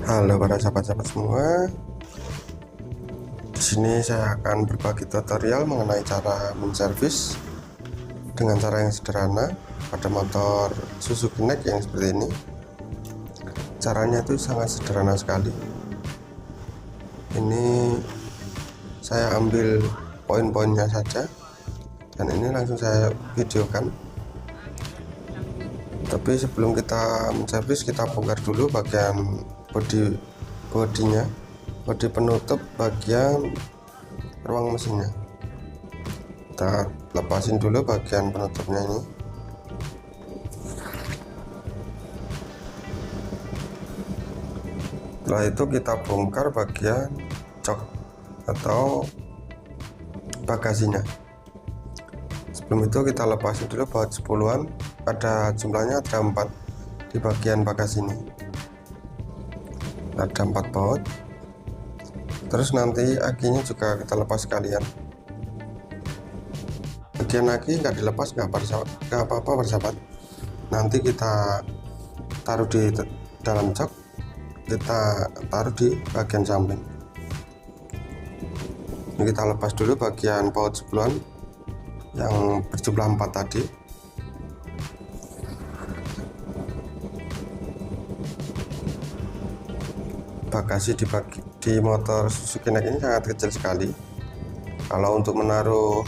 Halo para sahabat-sahabat semua. Di sini saya akan berbagi tutorial mengenai cara menservis dengan cara yang sederhana pada motor Suzuki Next yang seperti ini. Caranya itu sangat sederhana sekali. Ini saya ambil poin-poinnya saja dan ini langsung saya videokan. Tapi sebelum kita menservis, kita bongkar dulu bagian bodinya, bodi penutup bagian ruang mesinnya. Kita lepasin dulu bagian penutupnya ini. Setelah itu kita bongkar bagian jok atau bagasinya. Sebelum itu kita lepasin dulu baut 10-an, ada jumlahnya ada 4 di bagian bagasi ini. Ada 4 baut. Terus nanti akinya juga kita lepas sekalian. Bagian aki nggak dilepas nggak apa-apa bersahabat. Nanti kita taruh di dalam jok, kita taruh di bagian samping. Ini kita lepas dulu bagian baut 10-an yang berjumlah 4 tadi. Bagasi di motor Suzuki Next ini sangat kecil sekali. Kalau untuk menaruh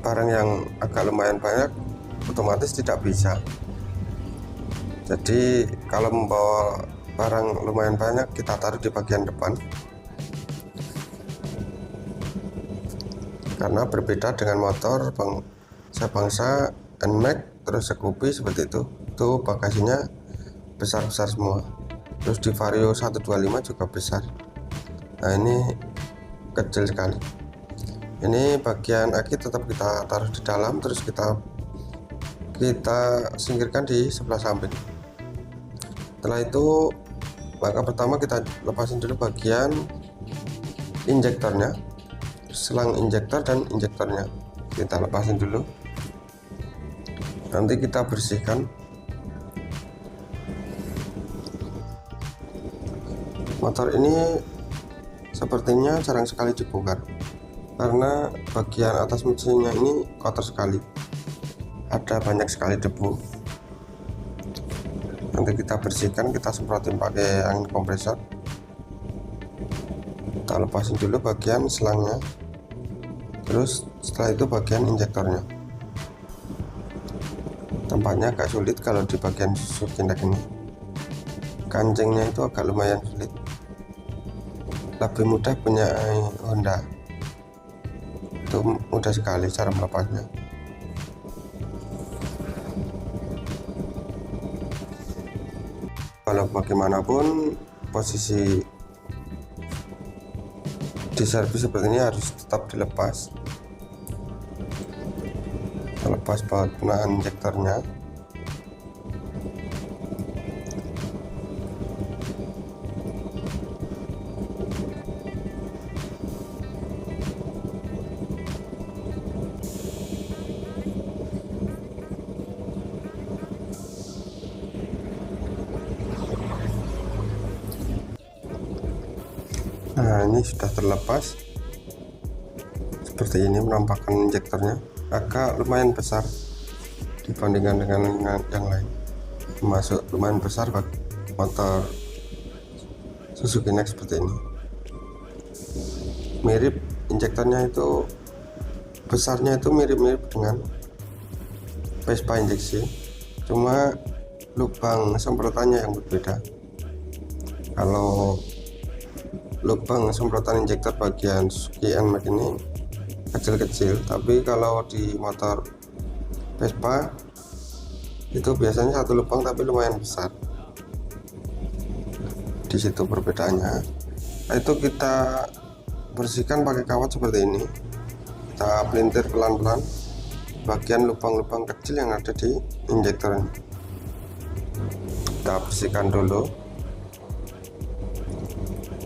barang yang agak lumayan banyak, otomatis tidak bisa. Jadi kalau membawa barang lumayan banyak, kita taruh di bagian depan. Karena berbeda dengan motor bangsa NMAX terus Scoopy seperti itu bagasinya besar-besar semua. Terus di Vario 125 juga besar. Nah ini kecil sekali. Ini bagian aki tetap kita taruh di dalam, terus kita singkirkan di sebelah samping. Setelah itu langkah pertama kita lepasin dulu bagian injektornya, selang injektor dan injektornya kita lepasin dulu. Nanti kita bersihkan. Motor ini sepertinya jarang sekali dibongkar karena bagian atas mesinnya ini kotor sekali, ada banyak sekali debu. Nanti kita bersihkan, kita semprotin pakai angin kompresor. Kita lepasin dulu bagian selangnya, terus setelah itu bagian injektornya. Tampaknya agak sulit kalau di bagian Suzuki Next ini, kancingnya itu agak lumayan sulit. Lebih mudah punya Honda, itu mudah sekali cara melepasnya. Kalau bagaimanapun posisi di servis seperti ini harus tetap dilepas. Kita lepas baut penahan injektornya. Nah ini sudah terlepas seperti ini, menampakkan injektornya agak lumayan besar dibandingkan dengan yang lain, termasuk lumayan besar bagi motor Suzuki Next seperti ini. Mirip injektornya itu besarnya itu mirip-mirip dengan Vespa injeksi, cuma lubang semprotannya yang berbeda. Kalau lubang semprotan injektor bagian Suzuki NMAX ini kecil-kecil, tapi kalau di motor Vespa itu biasanya satu lubang tapi lumayan besar. Di situ perbedaannya. Nah, itu kita bersihkan pakai kawat seperti ini. Kita pelintir pelan-pelan bagian lubang-lubang kecil yang ada di injektor ini. Kita bersihkan dulu.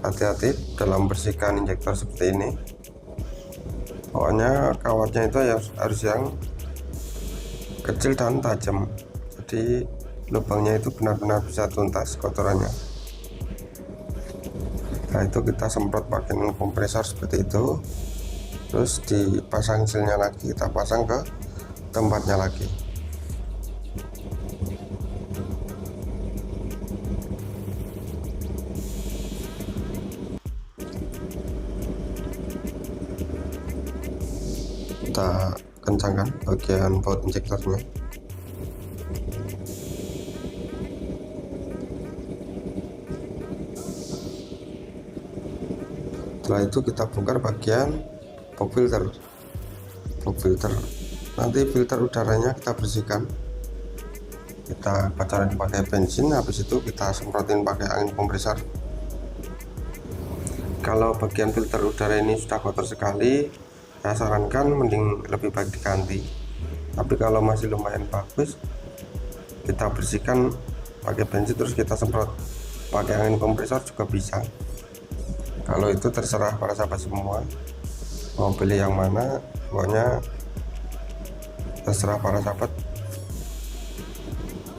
Hati-hati dalam bersihkan injektor seperti ini. Pokoknya kawatnya itu harus yang kecil dan tajam, jadi lubangnya itu benar-benar bisa tuntas kotorannya. Setelah itu kita semprot pakai kompresor seperti itu, terus dipasang silnya lagi, kita pasang ke tempatnya lagi. Kita kencangkan bagian baut injektornya. Setelah itu kita bongkar bagian pop filter. Nanti filter udaranya kita bersihkan, kita kocorin pakai bensin, habis itu kita semprotin pakai angin kompresor. Kalau bagian filter udara ini sudah kotor sekali, saya sarankan mending lebih baik diganti. Tapi kalau masih lumayan bagus, kita bersihkan pakai bensin terus kita semprot pakai angin kompresor juga bisa. Kalau itu terserah para sahabat semua mau pilih yang mana, pokoknya terserah para sahabat,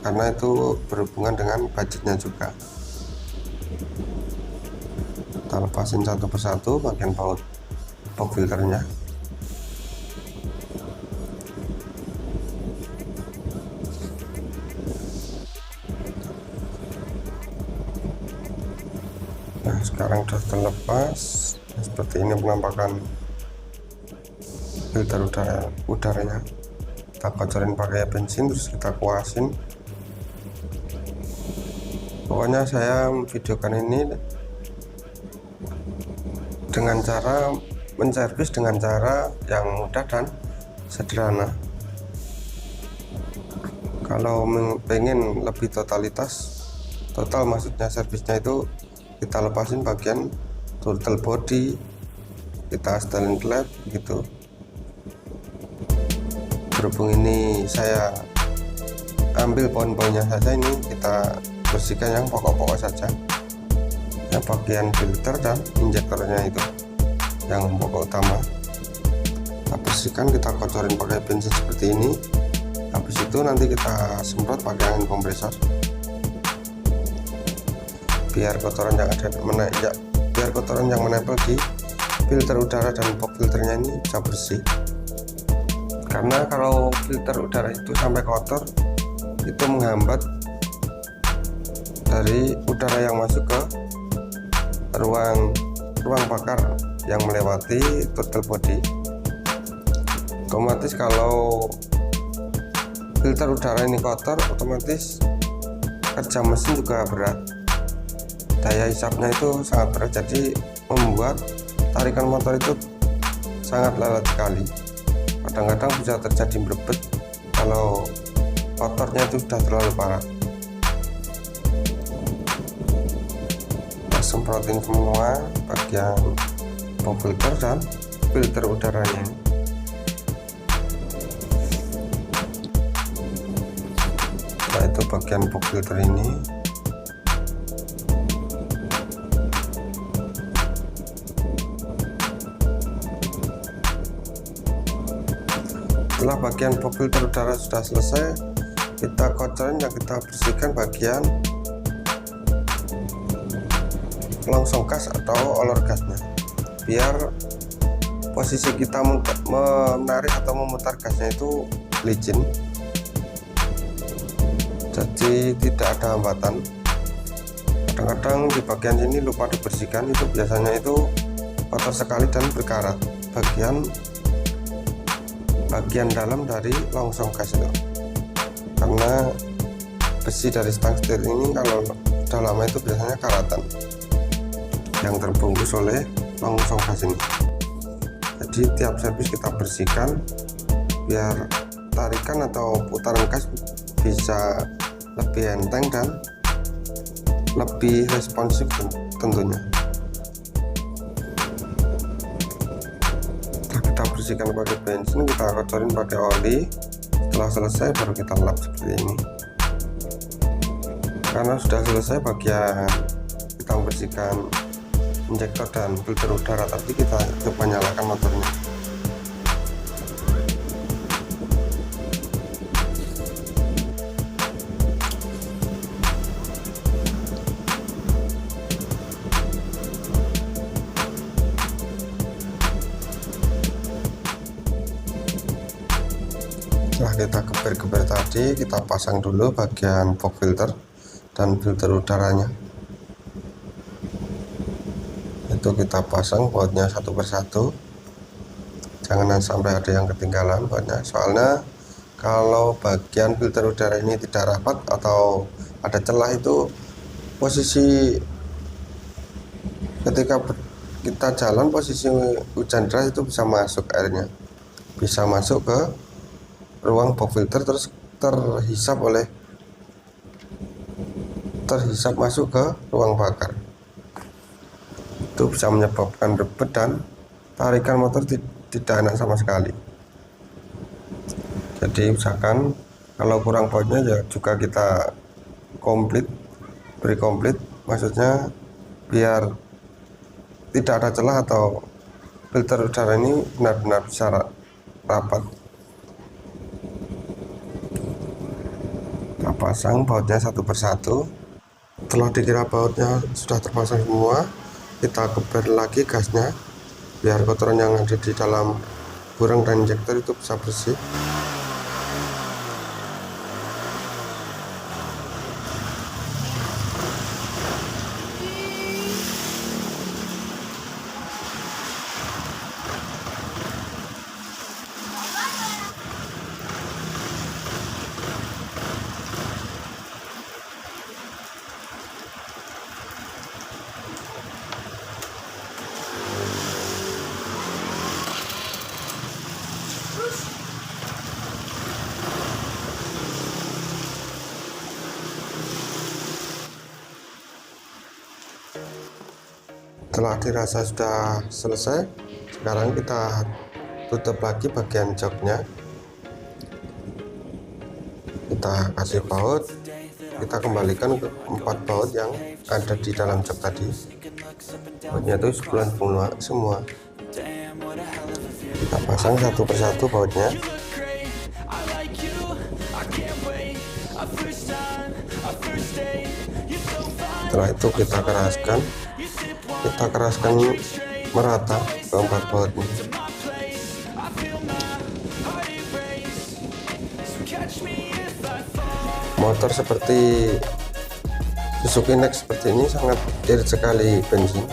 karena itu berhubungan dengan budgetnya juga. Kita lepasin satu persatu bagian baut pop filternya. Nah, sekarang sudah terlepas. Seperti ini penampakan filter udaranya. Kita kocorin pakai bensin, terus kita kuasin. Pokoknya saya videokan ini dengan cara menservis dengan cara yang mudah dan sederhana. Kalau pengen lebih total maksudnya servisnya itu, kita lepasin bagian throttle body, kita setelin klep gitu. Berhubung ini saya ambil poin-poinnya saja, ini kita bersihkan yang pokok-pokok saja, ya, bagian filter dan injektornya itu yang pokok utama kita bersihkan, kita kocorin pakai bensin seperti ini. Habis itu nanti kita semprot pakai angin kompresor biar kotoran yang menempel di filter udara dan pop filternya ini bisa bersih. Karena kalau filter udara itu sampai kotor, itu menghambat dari udara yang masuk ke ruang bakar yang melewati throttle body. Otomatis kalau filter udara ini kotor, otomatis kerja mesin juga berat, daya hisapnya itu sangat berat, jadi membuat tarikan motor itu sangat lelet sekali. Kadang-kadang bisa terjadi berebet kalau kotornya itu sudah terlalu parah. Kita semprotin semua bagian pop filter dan filter udaranya. Nah, itu bagian pop filter ini. Setelah bagian pop filter udara sudah selesai, kita kocorin dan kita bersihkan bagian longsong gas atau olor gasnya, biar posisi kita menarik atau memutar gasnya itu licin, jadi tidak ada hambatan. Kadang-kadang di bagian sini lupa dibersihkan, itu biasanya itu kotor sekali dan berkarat bagian dalam dari longsong gas itu, karena besi dari stang setir ini kalau sudah lama itu biasanya karatan yang terbungkus oleh longsong gas ini. Jadi tiap servis kita bersihkan biar tarikan atau putaran gas bisa lebih enteng dan lebih responsif tentunya. Kita bersihkan pakai bensin, kita kocorin pakai oli. Setelah selesai baru kita lap seperti ini. Karena sudah selesai bagian kita membersihkan injektor dan filter udara, tapi kita coba nyalakan motornya. kita geber-geber tadi, kita pasang dulu bagian box filter dan filter udaranya. Itu kita pasang bautnya satu persatu, jangan sampai ada yang ketinggalan bautnya, soalnya kalau bagian filter udara ini tidak rapat atau ada celah, itu posisi ketika kita jalan, posisi hujan deras itu bisa masuk airnya, bisa masuk ke ruang box filter, terus terhisap masuk ke ruang bakar. Itu bisa menyebabkan rebet dan tarikan motor tidak enak sama sekali. Jadi usahakan kalau kurang bautnya ya juga kita beri komplit, maksudnya biar tidak ada celah atau filter udara ini benar-benar bisa rapat. Kita pasang bautnya satu persatu. Setelah dikira bautnya sudah terpasang semua, kita geber lagi gasnya biar kotoran yang ada di dalam burung dan injektor itu bisa bersih. Setelah dirasa sudah selesai, sekarang kita tutup lagi bagian joknya, kita kasih baut, kita kembalikan ke 4 baut yang ada di dalam jok tadi. Bautnya itu sebulan semua, kita pasang satu persatu bautnya. Setelah itu kita keraskan merata ke 4 baut ini. Motor seperti Suzuki Next seperti ini sangat irit sekali bensin,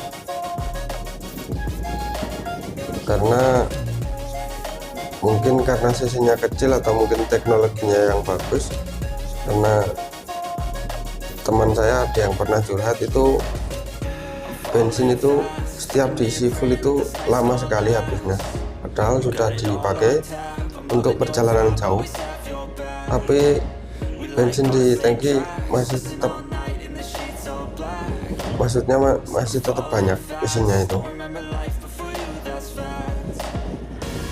karena mungkin karena cc-nya kecil atau mungkin teknologinya yang bagus. Karena teman saya ada yang pernah curhat, itu bensin itu setiap diisi full itu lama sekali habisnya, padahal sudah dipakai untuk perjalanan jauh, tapi bensin di tangki masih tetap banyak isinya itu.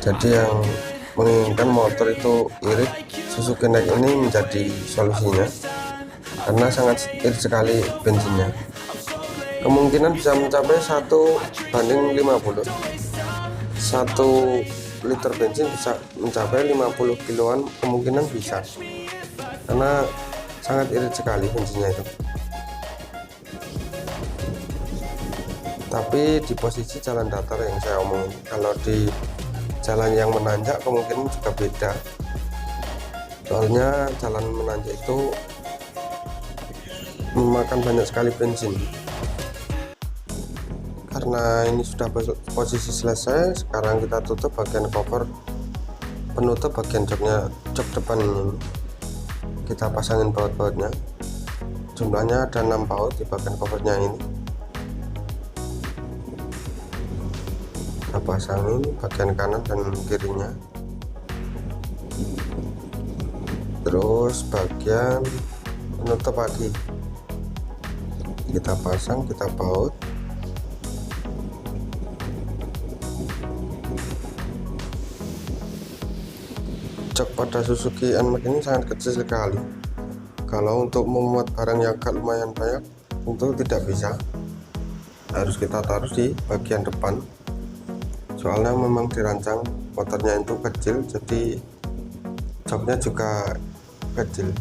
Jadi yang menginginkan motor itu irit, Suzuki Next ini menjadi solusinya, karena sangat irit sekali bensinnya. Kemungkinan bisa mencapai 1:50. 1 liter bensin bisa mencapai 50 kiloan, kemungkinan bisa, karena sangat irit sekali bensinnya itu. Tapi di posisi jalan datar yang saya omongin, kalau di jalan yang menanjak kemungkinan juga beda, soalnya jalan menanjak itu memakan banyak sekali bensin. Karena ini sudah posisi selesai, sekarang kita tutup bagian cover penutup bagian jok depan ini. Kita pasangin baut-bautnya, jumlahnya ada 6 baut di bagian covernya ini. Kita pasangin bagian kanan dan kirinya, terus bagian penutup lagi kita pasang, kita baut. Jok pada Suzuki NMAX ini sangat kecil sekali. Kalau untuk memuat barang yang agak lumayan banyak tentu tidak bisa, harus kita taruh di bagian depan, soalnya memang dirancang motornya itu kecil, jadi joknya juga kecil,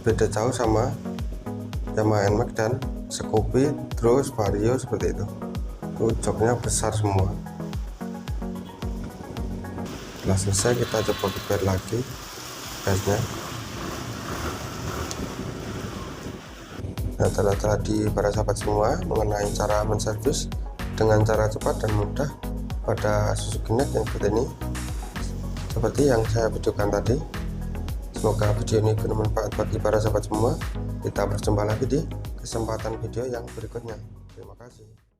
beda jauh sama Yamaha NMAX dan Scoopy, terus Vario seperti itu joknya besar semua. Setelah selesai kita coba geber lagi, gasnya. Nah, telah tadi para sahabat semua mengenai cara menservis dengan cara cepat dan mudah pada Suzuki NEX yang seperti ini, seperti yang saya videokan tadi. Semoga video ini bermanfaat bagi para sahabat semua. Kita berjumpa lagi di kesempatan video yang berikutnya. Terima kasih.